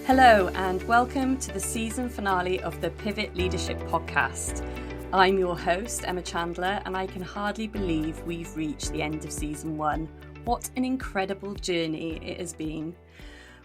Hello and welcome to the season finale of the Pivot Leadership Podcast. I'm your host, Emma Chandler, and I can hardly believe we've reached the end of season 1. What an incredible journey it has been.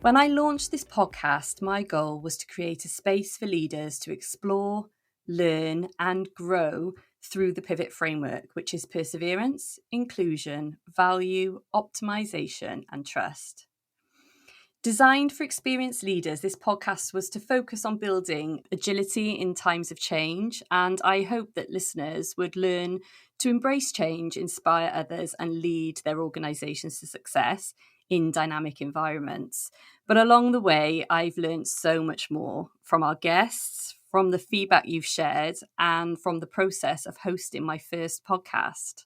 When I launched this podcast, my goal was to create a space for leaders to explore, learn, and grow through the Pivot framework, which is perseverance, inclusion, value, optimization, and trust. Designed for experienced leaders, this podcast was to focus on building agility in times of change, and I hope that listeners would learn to embrace change, inspire others, and lead their organisations to success in dynamic environments. But along the way, I've learned so much more from our guests, from the feedback you've shared, and from the process of hosting my first podcast.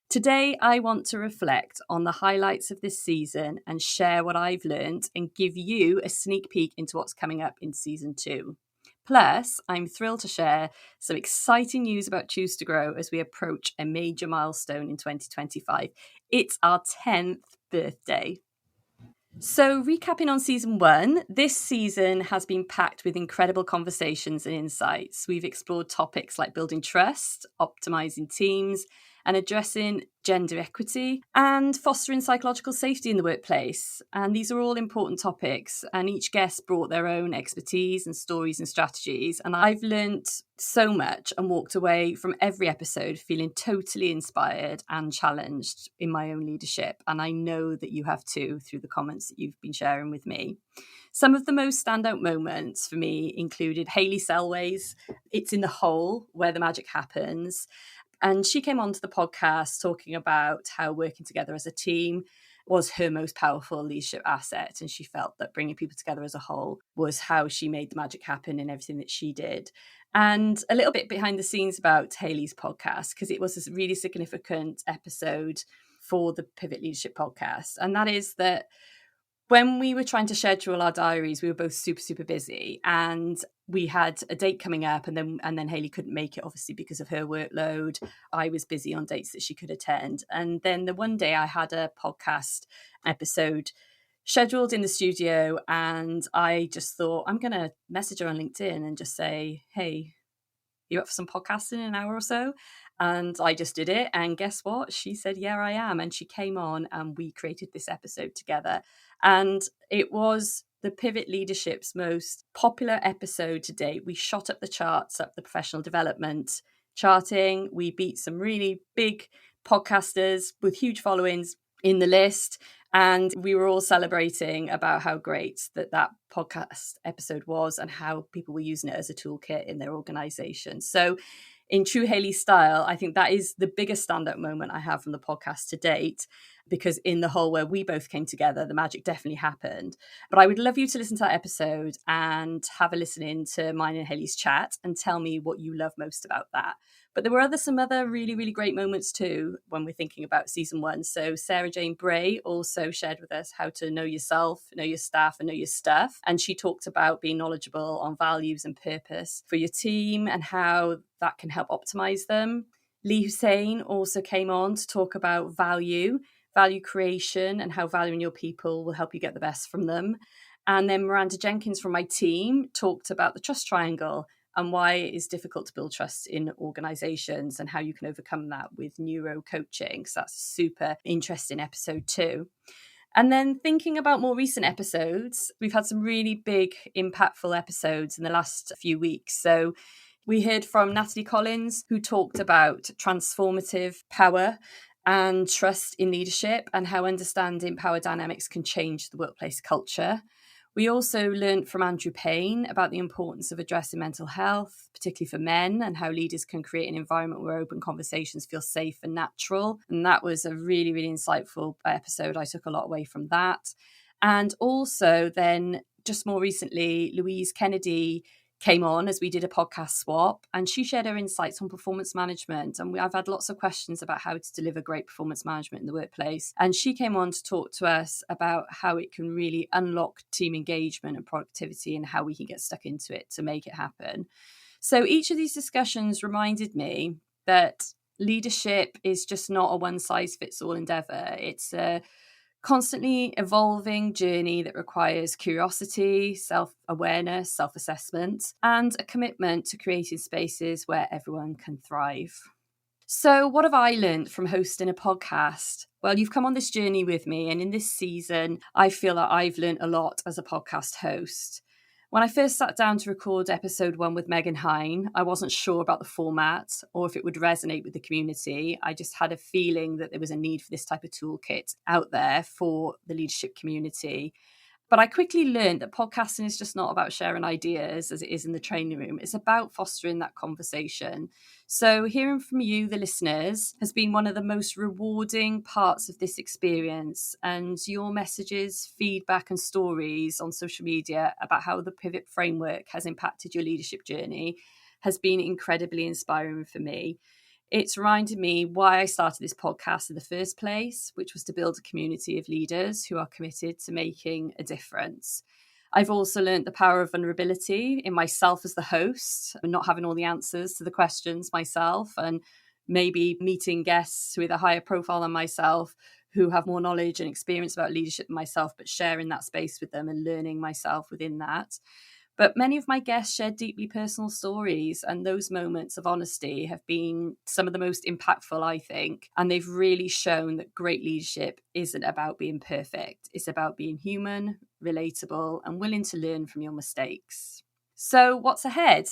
Today, I want to reflect on the highlights of this season and share what I've learned and give you a sneak peek into what's coming up in season 2. Plus, I'm thrilled to share some exciting news about Choose to Grow as we approach a major milestone in 2025. It's our 10th birthday. So, recapping on season 1, this season has been packed with incredible conversations and insights. We've explored topics like building trust, optimizing teams, and addressing gender equity and fostering psychological safety in the workplace. And these are all important topics, and each guest brought their own expertise and stories and strategies. And I've learned so much and walked away from every episode feeling totally inspired and challenged in my own leadership. And I know that you have too through the comments that you've been sharing with me. Some of the most standout moments for me included Hayley Selway's It's in the Hole Where the Magic Happens. And she came onto the podcast talking about how working together as a team was her most powerful leadership asset. And she felt that bringing people together as a whole was how she made the magic happen in everything that she did. And a little bit behind the scenes about Hayley's podcast, because it was a really significant episode for the Pivot Leadership Podcast. And that is that when we were trying to schedule our diaries, we were both super busy, and we had a date coming up, and then Hayley couldn't make it, obviously, because of her workload. I was busy on dates that she could attend. And then the one day I had a podcast episode scheduled in the studio, and I just thought, I'm going to message her on LinkedIn and just say, hey, you up for some podcasting in an hour or so? And I just did it. And guess what? She said, yeah, I am. And she came on and we created this episode together. And it was the Pivot Leadership's most popular episode to date. We shot up the charts, up the professional development charting. We beat some really big podcasters with huge followings in the list. And we were all celebrating about how great that podcast episode was and how people were using it as a toolkit in their organization. So in true Hayley style, I think that is the biggest standout moment I have from the podcast to date, because in the hole where we both came together, the magic definitely happened. But I would love you to listen to that episode and have a listen in to mine and Hayley's chat and tell me what you love most about that. But there were some other really great moments too when we're thinking about season 1. So Sarah Jane Bray also shared with us how to know yourself, know your staff, and know your stuff. And she talked about being knowledgeable on values and purpose for your team and how that can help optimize them. Lee Hussein also came on to talk about value creation, and how valuing your people will help you get the best from them. And then Miranda Jenkins from my team talked about the trust triangle and why it is difficult to build trust in organizations and how you can overcome that with neuro coaching. So that's a super interesting episode too. And then thinking about more recent episodes, we've had some really big, impactful episodes in the last few weeks. So we heard from Natalie Collins, who talked about transformative power and trust in leadership and how understanding power dynamics can change the workplace culture. We also learned from Andrew Payne about the importance of addressing mental health, particularly for men, and how leaders can create an environment where open conversations feel safe and natural. And that was a really insightful episode. I took a lot away from that. And also then just more recently, Louise Kennedy came on as we did a podcast swap, and she shared her insights on performance management. And I've had lots of questions about how to deliver great performance management in the workplace. And she came on to talk to us about how it can really unlock team engagement and productivity and how we can get stuck into it to make it happen. So each of these discussions reminded me that leadership is just not a one size fits all endeavor. It's a constantly evolving journey that requires curiosity, self-awareness, self-assessment, and a commitment to creating spaces where everyone can thrive. So, what have I learned from hosting a podcast? Well, you've come on this journey with me, and in this season, I feel that I've learned a lot as a podcast host. When I first sat down to record episode 1 with Megan Hine, I wasn't sure about the format or if it would resonate with the community. I just had a feeling that there was a need for this type of toolkit out there for the leadership community. But I quickly learned that podcasting is just not about sharing ideas as it is in the training room. It's about fostering that conversation. So hearing from you, the listeners, has been one of the most rewarding parts of this experience. And your messages, feedback and stories on social media about how the Pivot framework has impacted your leadership journey has been incredibly inspiring for me. It's reminded me why I started this podcast in the first place, which was to build a community of leaders who are committed to making a difference. I've also learned the power of vulnerability in myself as the host and not having all the answers to the questions myself, and maybe meeting guests with a higher profile than myself who have more knowledge and experience about leadership than myself, but sharing that space with them and learning myself within that. But many of my guests shared deeply personal stories, and those moments of honesty have been some of the most impactful, I think. And they've really shown that great leadership isn't about being perfect. It's about being human, relatable, and willing to learn from your mistakes. So what's ahead?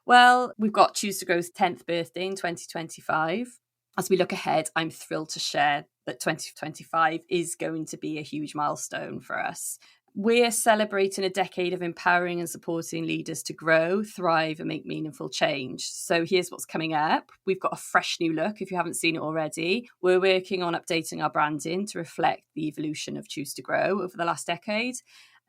Well, we've got Choose to Grow's 10th birthday in 2025. As we look ahead, I'm thrilled to share that 2025 is going to be a huge milestone for us. We're celebrating a decade of empowering and supporting leaders to grow, thrive, and make meaningful change. So here's what's coming up. We've got a fresh new look, if you haven't seen it already. We're working on updating our branding to reflect the evolution of Choose to Grow over the last decade.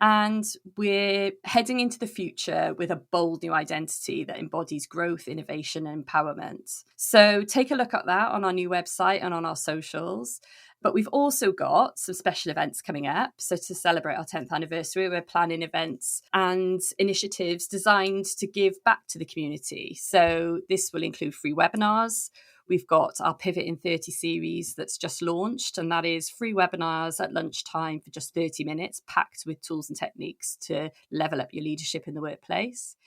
And we're heading into the future with a bold new identity that embodies growth, innovation, and empowerment. So take a look at that on our new website and on our socials. But we've also got some special events coming up. So to celebrate our 10th anniversary, we're planning events and initiatives designed to give back to the community. So this will include free webinars. We've got our Pivot in 30 series that's just launched, and that is free webinars at lunchtime for just 30 minutes, packed with tools and techniques to level up your leadership in the workplace.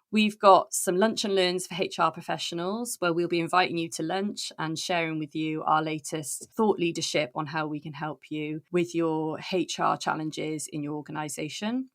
We've got some lunch and learns for HR professionals where we'll be inviting you to lunch and sharing with you our latest thought leadership on how we can help you with your HR challenges in your organisation.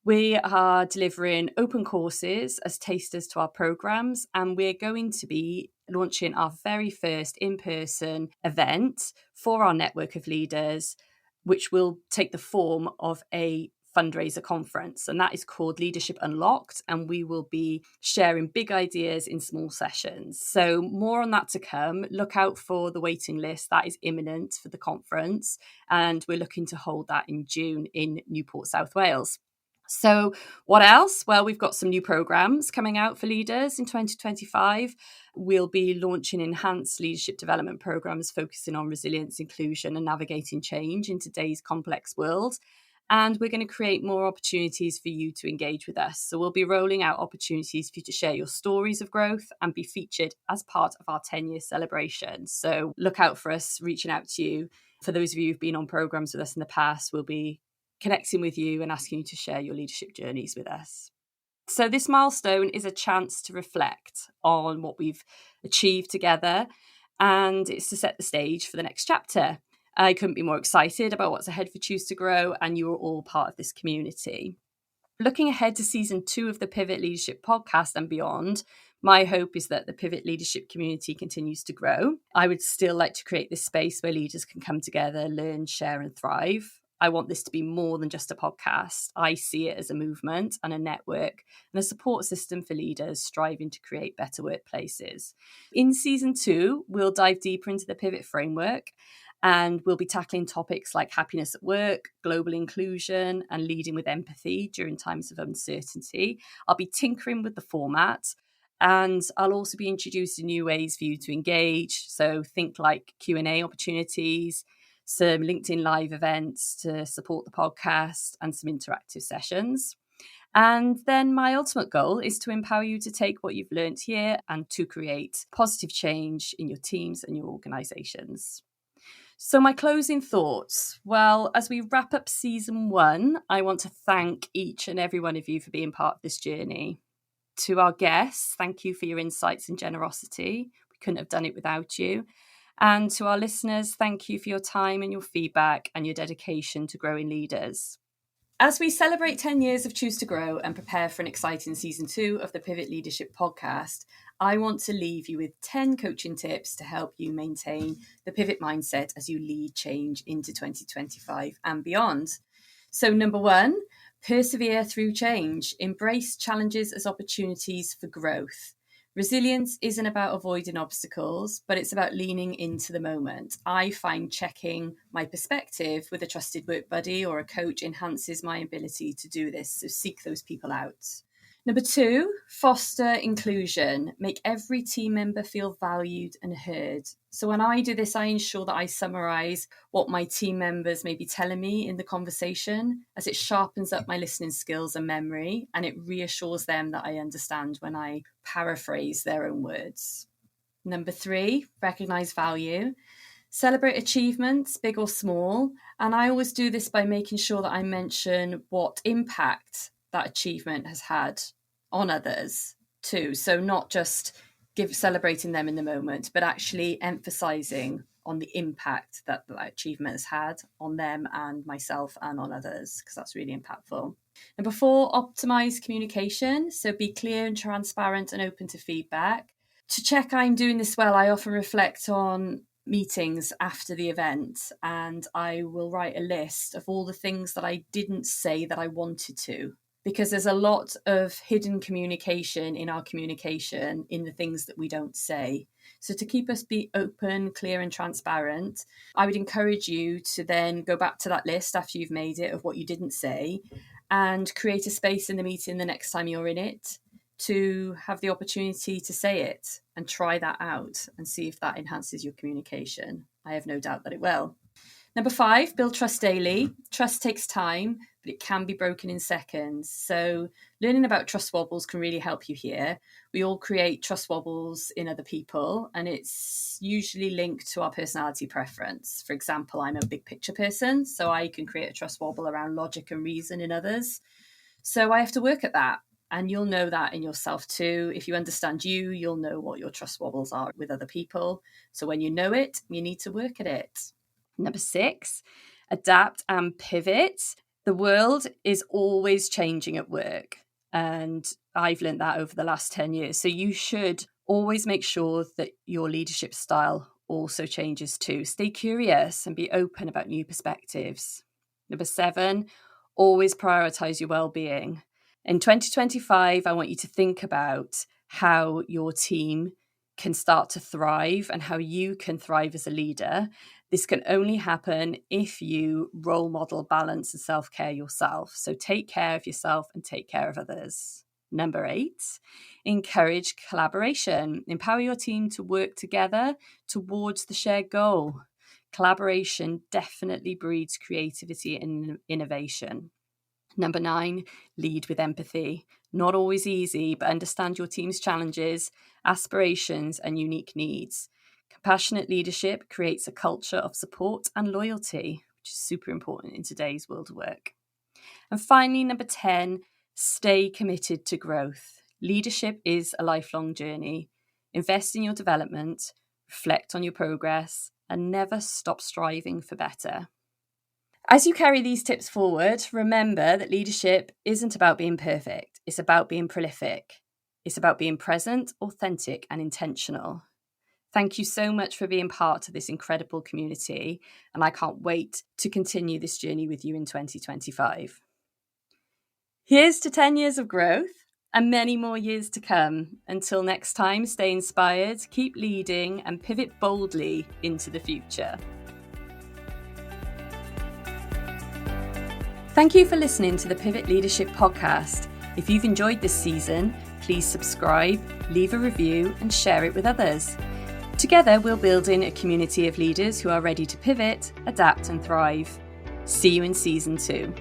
We are delivering open courses as tasters to our programs, and we're going to be launching our very first in-person event for our network of leaders, which will take the form of a fundraiser conference, and that is called Leadership Unlocked, and we will be sharing big ideas in small sessions. So more on that to come. Look out for the waiting list. That is imminent for the conference, and we're looking to hold that in June in Newport, South Wales. So what else? Well, we've got some new programs coming out for leaders in 2025. We'll be launching enhanced leadership development programs focusing on resilience, inclusion, and navigating change in today's complex world. And we're going to create more opportunities for you to engage with us. So we'll be rolling out opportunities for you to share your stories of growth and be featured as part of our 10-year celebration. So look out for us reaching out to you. For those of you who've been on programs with us in the past, we'll be connecting with you and asking you to share your leadership journeys with us. So this milestone is a chance to reflect on what we've achieved together, and it's to set the stage for the next chapter. I couldn't be more excited about what's ahead for Choose to Grow, and you are all part of this community. Looking ahead to season 2 of the Pivot Leadership podcast and beyond, my hope is that the Pivot Leadership community continues to grow. I would still like to create this space where leaders can come together, learn, share, and thrive. I want this to be more than just a podcast. I see it as a movement and a network and a support system for leaders striving to create better workplaces. In season 2, we'll dive deeper into the Pivot framework, and we'll be tackling topics like happiness at work, global inclusion, and leading with empathy during times of uncertainty. I'll be tinkering with the format, and I'll also be introducing new ways for you to engage. So think like Q&A opportunities, some LinkedIn Live events to support the podcast, and some interactive sessions. And then my ultimate goal is to empower you to take what you've learned here and to create positive change in your teams and your organizations. So my closing thoughts. Well, as we wrap up season 1, I want to thank each and every one of you for being part of this journey. To our guests, thank you for your insights and generosity. We couldn't have done it without you. And to our listeners, thank you for your time and your feedback and your dedication to growing leaders. As we celebrate 10 years of Choose to Grow and prepare for an exciting season 2 of the Pivot Leadership Podcast, I want to leave you with 10 coaching tips to help you maintain the pivot mindset as you lead change into 2025 and beyond. So, number 1, persevere through change. Embrace challenges as opportunities for growth. Resilience isn't about avoiding obstacles, but it's about leaning into the moment. I find checking my perspective with a trusted work buddy or a coach enhances my ability to do this, so seek those people out. Number 2, foster inclusion. Make every team member feel valued and heard. So when I do this, I ensure that I summarise what my team members may be telling me in the conversation, as it sharpens up my listening skills and memory, and it reassures them that I understand when I paraphrase their own words. Number 3, recognise value. Celebrate achievements, big or small. And I always do this by making sure that I mention what impact that achievement has had on others too. So not just celebrating them in the moment, but actually emphasizing on the impact that achievement has had on them and myself and on others, because that's really impactful. Number 4, optimize communication. So be clear and transparent and open to feedback. To check I'm doing this well, I often reflect on meetings after the event, and I will write a list of all the things that I didn't say that I wanted to, because there's a lot of hidden communication in our communication in the things that we don't say. So to keep us be open, clear and transparent, I would encourage you to then go back to that list after you've made it of what you didn't say and create a space in the meeting the next time you're in it to have the opportunity to say it and try that out and see if that enhances your communication. I have no doubt that it will. Number 5, build trust daily. Trust takes time, but it can be broken in seconds. So learning about trust wobbles can really help you here. We all create trust wobbles in other people, and it's usually linked to our personality preference. For example, I'm a big picture person, so I can create a trust wobble around logic and reason in others. So I have to work at that. And you'll know that in yourself too. If you understand you, you'll know what your trust wobbles are with other people. So when you know it, you need to work at it. Number 6, adapt and pivot. The world is always changing at work. And I've learned that over the last 10 years. So you should always make sure that your leadership style also changes too. Stay curious and be open about new perspectives. Number 7, always prioritize your well-being. In 2025, I want you to think about how your team can start to thrive and how you can thrive as a leader. This can only happen if you role model balance and self-care yourself. So take care of yourself and take care of others. Number 8, encourage collaboration. Empower your team to work together towards the shared goal. Collaboration definitely breeds creativity and innovation. Number 9, lead with empathy. Not always easy, but understand your team's challenges, aspirations, and unique needs. Compassionate leadership creates a culture of support and loyalty, which is super important in today's world of work. And finally, number 10, stay committed to growth. Leadership is a lifelong journey. Invest in your development, reflect on your progress, and never stop striving for better. As you carry these tips forward, remember that leadership isn't about being perfect. It's about being prolific. It's about being present, authentic, and intentional. Thank you so much for being part of this incredible community, and I can't wait to continue this journey with you in 2025. Here's to 10 years of growth and many more years to come. Until next time, stay inspired, keep leading, and pivot boldly into the future. Thank you for listening to the Pivot Leadership Podcast. If you've enjoyed this season, please subscribe, leave a review, and share it with others. Together, we'll build in a community of leaders who are ready to pivot, adapt, and thrive. See you in season 2.